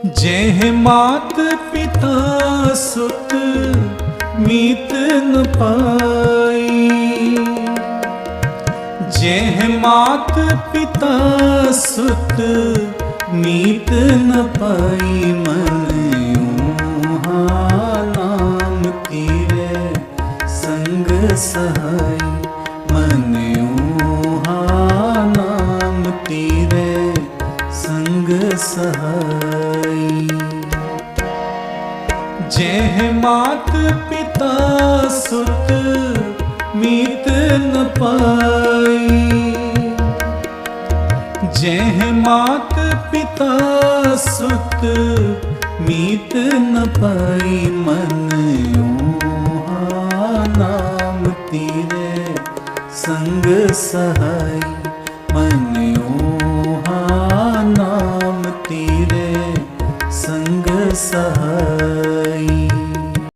जेह मात पिता सुत मीत न पाई। जेह मात पिता सुत मीत न पाई। मन ऊहा नाम तीरे संग सहाय। मन ऊहा नाम तीरे संग सहाय। जेह मात पिता सुत मीत न पाई। जेह मात पिता सुत मीत न पाई। मन ऊहा नाम तीरे संग सहाय। मन ऊहा नाम तीरे संग सहाय।